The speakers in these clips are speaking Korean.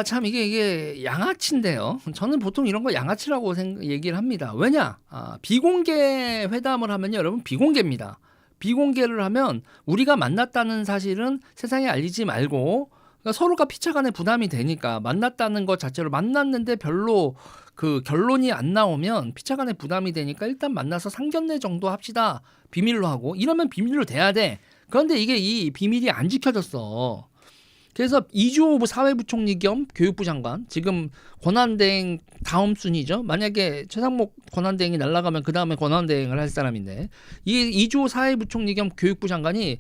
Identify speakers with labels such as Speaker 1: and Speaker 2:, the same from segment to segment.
Speaker 1: 참 이게 양아치인데요. 저는 보통 이런 거 양아치라고 얘기를 합니다. 왜냐? 비공개 회담을 하면요, 여러분 비공개입니다. 비공개를 하면 우리가 만났다는 사실은 세상에 알리지 말고, 그러니까 서로가 피차간에 부담이 되니까 만났다는 것 자체로, 만났는데 별로 그 결론이 안 나오면 피차간에 부담이 되니까 일단 만나서 상견례 정도 합시다. 비밀로 하고, 이러면 비밀로 돼야 돼. 그런데 이게 이 비밀이 안 지켜졌어. 그래서 이주호 사회부총리 겸 교육부 장관, 지금 권한대행 다음 순위죠. 만약에 최상목 권한대행이 날아가면 그 다음에 권한대행을 할 사람인데, 이 이주호 사회부총리 겸 교육부 장관이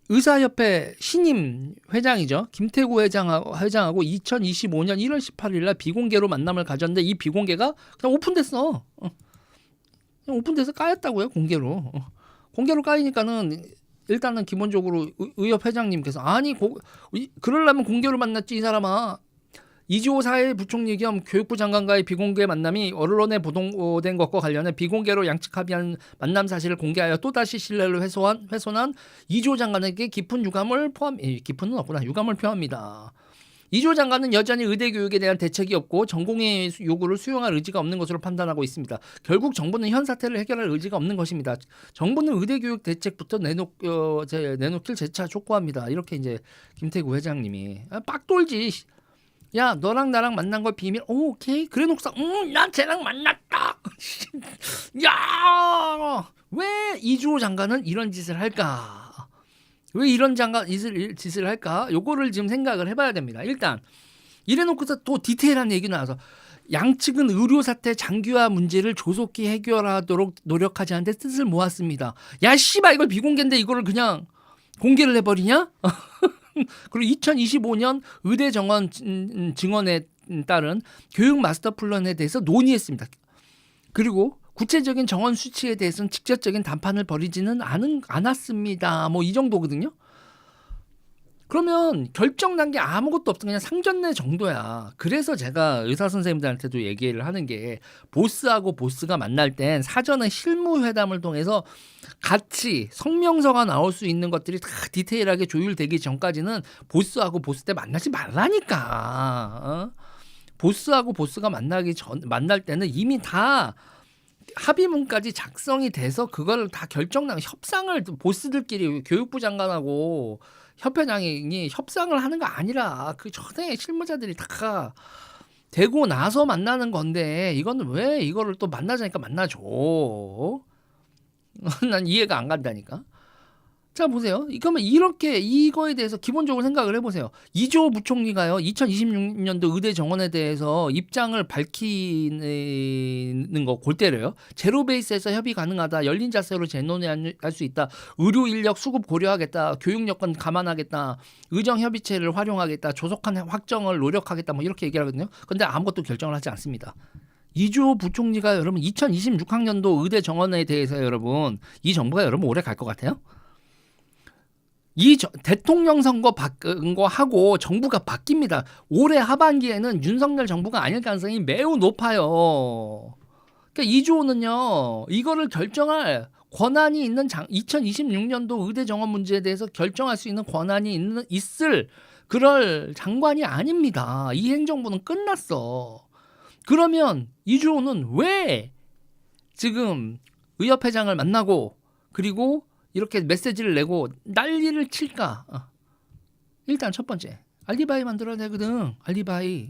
Speaker 1: 의사협회 신임 회장이죠. 김태구 회장하고 2025년 1월 18일 날 비공개로 만남을 가졌는데, 이 비공개가 그냥 오픈됐어. 그냥 오픈돼서 까였다고요, 공개로. 공개로 까이니까는 일단은 기본적으로 의협 회장님께서 그러려면 공개로 만났지 이 사람아. 이주호 사회부총리 겸 교육부 장관과의 비공개 만남이 언론에 보도된 것과 관련해 비공개로 양측 합의한 만남 사실을 공개하여 또다시 신뢰를 훼손한 이주호 장관에게 깊은 유감은 없구나. 유감을 표합니다. 이주호 장관은 여전히 의대 교육에 대한 대책이 없고 전공의 요구를 수용할 의지가 없는 것으로 판단하고 있습니다. 결국 정부는 현 사태를 해결할 의지가 없는 것입니다. 정부는 의대 교육 대책부터 내놓길 재차 촉구합니다. 이렇게 이제 김태구 회장님이 빡돌지. 야, 너랑 나랑 만난 걸 비밀. 오케이. 그래 녹사. 난 쟤랑 만났다. 야, 왜 이주호 장관은 이런 짓을 할까? 왜 이런 짓을 할까? 요거를 지금 생각을 해봐야 됩니다. 일단 이래놓고서 또 디테일한 얘기 나와서 양측은 의료 사태 장기화 문제를 조속히 해결하도록 노력하지 않는데 뜻을 모았습니다. 야, 씨발, 이걸 비공개인데 이거를 그냥 공개를 해버리냐? 그리고 2025년 의대 정원 증언에 따른 교육 마스터 플랜에 대해서 논의했습니다. 그리고 구체적인 정원 수치에 대해서는 직접적인 담판을 벌이지는 않았습니다. 뭐 이 정도거든요. 그러면 결정 난 게 아무것도 없어. 그냥 상견례 정도야. 그래서 제가 의사 선생님들한테도 얘기를 하는 게, 보스하고 보스가 만날 땐 사전에 실무 회담을 통해서 같이 성명서가 나올 수 있는 것들이 다 디테일하게 조율되기 전까지는 보스하고 보스 때 만나지 말라니까. 보스하고 보스가 만날 때는 이미 다 합의문까지 작성이 돼서 그걸 다 결정난 협상을 보스들끼리, 교육부 장관하고 협회장이 협상을 하는 거 아니라 그 전에 실무자들이 다 되고 나서 만나는 건데, 이거는 왜 이거를 또 만나자니까 만나줘? 난 이해가 안 간다니까. 자, 보세요. 그러면 이렇게 이거에 대해서 기본적으로 생각을 해보세요. 이주호 부총리가요, 2026년도 의대 정원에 대해서 입장을 밝히는 거 골 때려요. 제로 베이스에서 협의 가능하다. 열린 자세로 재논의할 수 있다. 의료 인력 수급 고려하겠다. 교육 여건 감안하겠다. 의정 협의체를 활용하겠다. 조속한 확정을 노력하겠다. 뭐 이렇게 얘기하거든요. 근데 아무것도 결정을 하지 않습니다. 이주호 부총리가 여러분 2026학년도 의대 정원에 대해서 여러분, 이 정부가 여러분 오래 갈 것 같아요? 대통령 선거 바꾼 거 하고 정부가 바뀝니다. 올해 하반기에는 윤석열 정부가 아닐 가능성이 매우 높아요. 그러니까 이주호는요, 이거를 결정할 권한이 있는 2026년도 의대 정원 문제에 대해서 결정할 수 있는 권한이 있을 그럴 장관이 아닙니다. 이 행정부는 끝났어. 그러면 이주호는 왜 지금 의협회장을 만나고 그리고 이렇게 메시지를 내고 난리를 칠까? 일단 첫 번째, 알리바이 만들어야 되거든. 알리바이.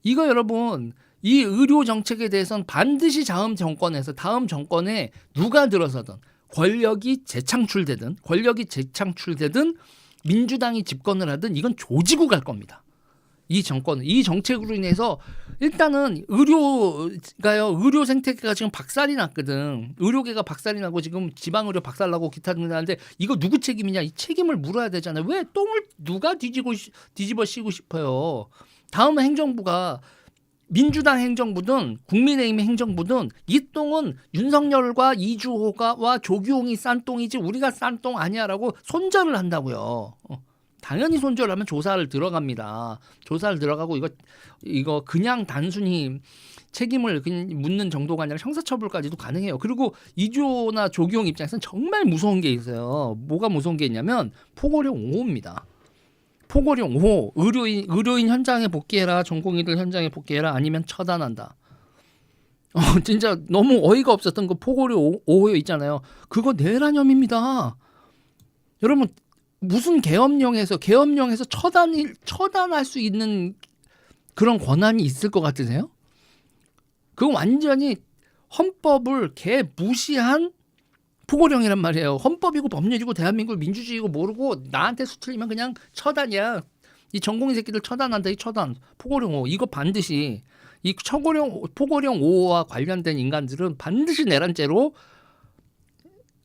Speaker 1: 이거 여러분, 이 의료 정책에 대해서는 반드시 다음 정권에 누가 들어서든 권력이 재창출되든 민주당이 집권을 하든 이건 조지고 갈 겁니다. 이 정책으로 인해서 일단은 의료 생태계가 지금 박살이 났거든. 의료계가 박살이 나고 지금 지방의료 박살나고 기타 등등 하는데, 이거 누구 책임이냐? 이 책임을 물어야 되잖아요. 왜 똥을 누가 뒤집어 씌우고 싶어요? 다음 행정부가 민주당 행정부든 국민의힘 행정부든 이 똥은 윤석열과 이주호와 조규홍이 싼 똥이지 우리가 싼 똥 아니야라고 손절을 한다고요. 당연히 손절하면 조사를 들어갑니다. 조사를 들어가고 이거 그냥 단순히 책임을 묻는 정도가 아니라 형사처벌까지도 가능해요. 그리고 이주호나 조규홍 입장에서는 정말 무서운 게 있어요. 뭐가 무서운 게 있냐면 포고령 5호입니다. 포고령 5 의료인 현장에 복귀해라. 전공의들 현장에 복귀해라. 아니면 처단한다. 진짜 너무 어이가 없었던 그 포고령 5호 있잖아요. 그거 내란혐의입니다. 여러분 무슨 계엄령에서 처단할 수 있는 그런 권한이 있을 것 같으세요? 그건 완전히 헌법을 무시한 포고령이란 말이에요. 헌법이고 법률이고 대한민국 민주주의고 모르고 나한테 수틀리면 그냥 처단이야. 이 전공의 새끼들 처단한다. 이 처단. 포고령 5 이거 반드시 이 포고령 5와 관련된 인간들은 반드시 내란죄로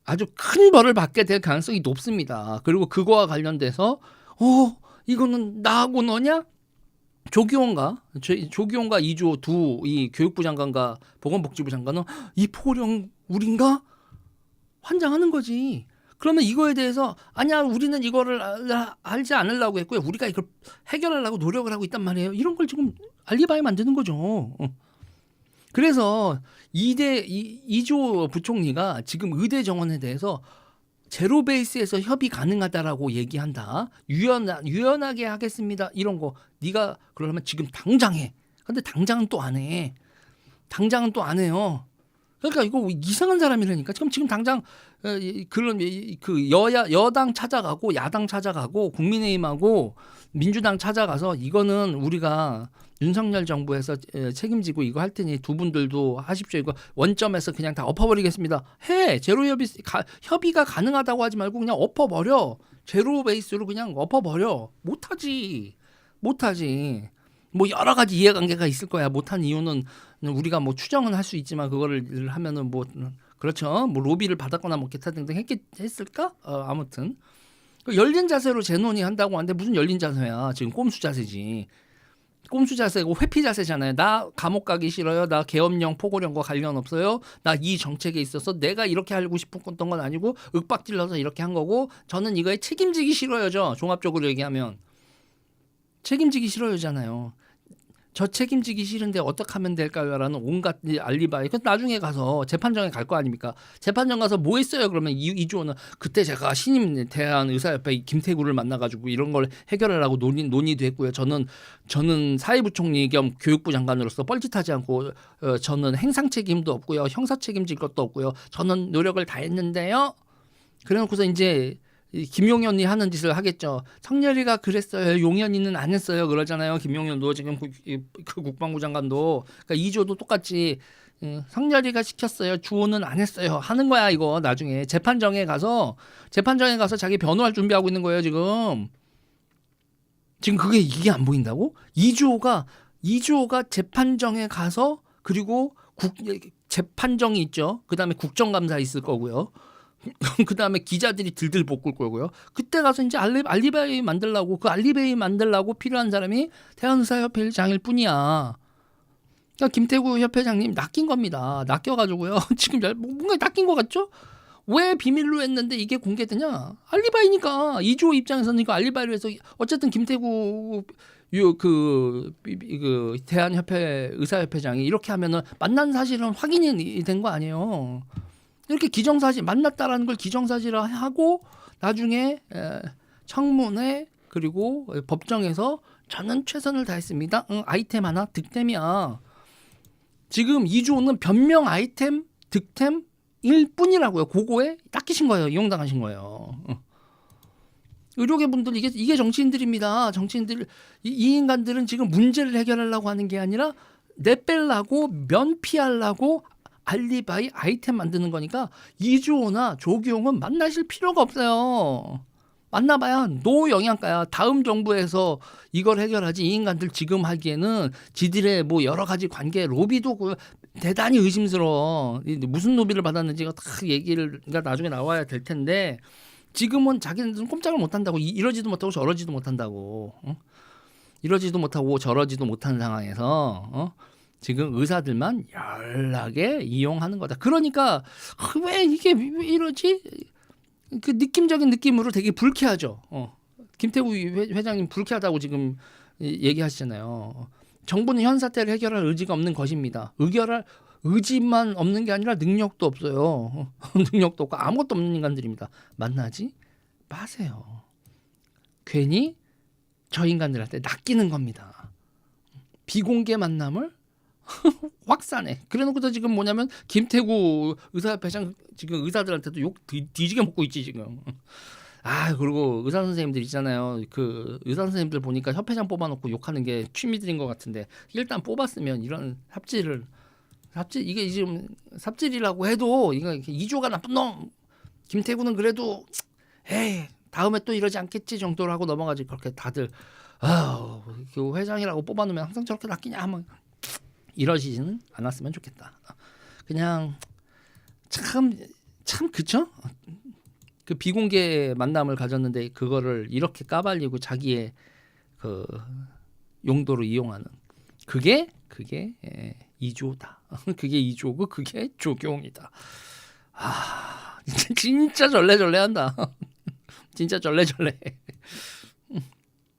Speaker 1: 아주 큰 벌을 받게 될 가능성이 높습니다. 그리고 그거와 관련돼서 이거는 나하고 너냐? 조기용과 이주호 이 교육부 장관과 보건복지부 장관은 이 포고령 우린가? 환장하는 거지. 그러면 이거에 대해서 아니야 우리는 이거를 알지 않으려고 했고요. 우리가 이걸 해결하려고 노력을 하고 있단 말이에요. 이런 걸 지금 알리바이 만드는 거죠. 그래서 이주호 부총리가 지금 의대 정원에 대해서 제로 베이스에서 협의 가능하다라고 얘기한다. 유연하게 하겠습니다. 이런 거 네가 그러면 지금 당장 해. 근데 당장은 또 안 해. 당장은 또 안 해요. 그러니까 이거 이상한 사람이라니까. 지금 당장 그런 그 여당 찾아가고 야당 찾아가고 국민의힘하고 민주당 찾아가서 이거는 우리가 윤석열 정부에서 책임지고 이거 할 테니 두 분들도 하십시오. 이거 원점에서 그냥 다 엎어버리겠습니다. 제로 협의가 가능하다고 하지 말고 그냥 엎어버려. 제로 베이스로 그냥 엎어버려. 못하지. 뭐 여러 가지 이해관계가 있을 거야. 못한 이유는 우리가 뭐 추정은 할 수 있지만 그거를 하면은 뭐 그렇죠. 뭐 로비를 받았거나 뭐 기타 등등 했을까? 아무튼 열린 자세로 재논의한다고 하는데 무슨 열린 자세야. 지금 꼼수 자세지. 꼼수 자세고 회피 자세잖아요. 나 감옥 가기 싫어요. 나 계엄령 포고령과 관련 없어요. 나 이 정책에 있어서 내가 이렇게 하고 싶었던 건 아니고 윽박질러서 이렇게 한 거고 저는 이거에 책임지기 싫어요죠. 종합적으로 얘기하면 책임지기 싫어요잖아요. 저 책임지기 싫은데 어떻게 하면 될까요? 라는 온갖 알리바이. 그 나중에 가서 재판정에 갈 거 아닙니까? 재판정 가서 뭐 했어요? 그러면 이주호는 그때 제가 신임 대한의사협회 김태구를 만나가지고 이런 걸 해결하려고 논의도 했고요. 저는 사회부총리 겸 교육부 장관으로서 뻘짓하지 않고 저는 행상 책임도 없고요. 형사 책임질 것도 없고요. 저는 노력을 다 했는데요. 그래놓고서 이제 김용현이 하는 짓을 하겠죠. 성렬이가 그랬어요. 용현이는 안 했어요. 그러잖아요. 김용현도 지금 그 국방부 장관도. 그러니까 이조도 똑같이 성렬이가 시켰어요. 주호는 안 했어요. 하는 거야 이거 나중에 재판정에 가서 자기 변호할 준비하고 있는 거예요 지금. 지금 이게 안 보인다고? 이주호가 재판정에 가서 그리고 재판정이 있죠. 그다음에 국정감사 있을 거고요. 그 다음에 기자들이 들들 볶을 거고요. 그때 가서 이제 알리바이 만들라고 필요한 사람이 대한의사협회 장일 뿐이야. 그러니까 김태구 협회장님 낚인 겁니다. 낚여가지고요. 지금 뭔가 낚인 것 같죠? 왜 비밀로 했는데 이게 공개되냐? 알리바이니까. 이주호 입장에서는 이거 알리바이로 해서 어쨌든 김태구 대한협회 의사협회장이 이렇게 하면은 만난 사실은 확인이 된 거 아니에요. 이렇게 기정사실 만났다라는 걸 기정사실화하고 나중에 청문회 그리고 법정에서 저는 최선을 다했습니다. 아이템 하나 득템이야. 지금 이주호는 변명 아이템 득템일 뿐이라고요. 그거에 닦이신 거예요. 이용당하신 거예요. 의료계 분들 이게 정치인들입니다. 정치인들 이 인간들은 지금 문제를 해결하려고 하는 게 아니라 내빼려고 면피하려고 알리바이 아이템 만드는 거니까 이주호나 조기용은 만나실 필요가 없어요. 만나봐야 노영양가야. 다음 정부에서 이걸 해결하지. 이 인간들 지금 하기에는 지들의 뭐 여러 가지 관계 로비도 대단히 의심스러워. 무슨 로비를 받았는지가 다 얘기가 나중에 나와야 될 텐데 지금은 자기네들은 꼼짝을 못한다고. 이러지도 못하고 저러지도 못한다고. 이러지도 못하고 저러지도 못한 상황에서 지금 의사들만 연락에 이용하는 거다. 그러니까 왜 이러지? 그 느낌적인 느낌으로 되게 불쾌하죠. 김태구 회장님 불쾌하다고 지금 얘기하시잖아요. 정부는 현 사태를 해결할 의지가 없는 것입니다. 의지만 없는 게 아니라 능력도 없어요. 능력도 없고 아무것도 없는 인간들입니다. 만나지 마세요. 괜히 저 인간들한테 낚이는 겁니다. 비공개 만남을 확산해. 그래놓고서 지금 뭐냐면 김태구 의사협회장 지금 의사들한테도 욕 뒤지게 먹고 있지 지금. 아 그리고 의사 선생님들 있잖아요. 그 의사 선생님들 보니까 협회장 뽑아놓고 욕하는 게 취미들인 것 같은데 일단 뽑았으면 이런 삽질 이게 지금 삽질이라고 해도 이거 이조가 나쁜 놈. 김태구는 그래도 에이 다음에 또 이러지 않겠지 정도로 하고 넘어가지 그렇게 다들 그 회장이라고 뽑아놓으면 항상 저렇게 낚이냐 하면 이러지는 않았으면 좋겠다. 그냥 참 그쵸? 그 비공개 만남을 가졌는데 그거를 이렇게 까발리고 자기의 그 용도로 이용하는 그게 이조다. 그게 이조고 그게 조경이다. 아 진짜 절레절레한다. 진짜 절레절레.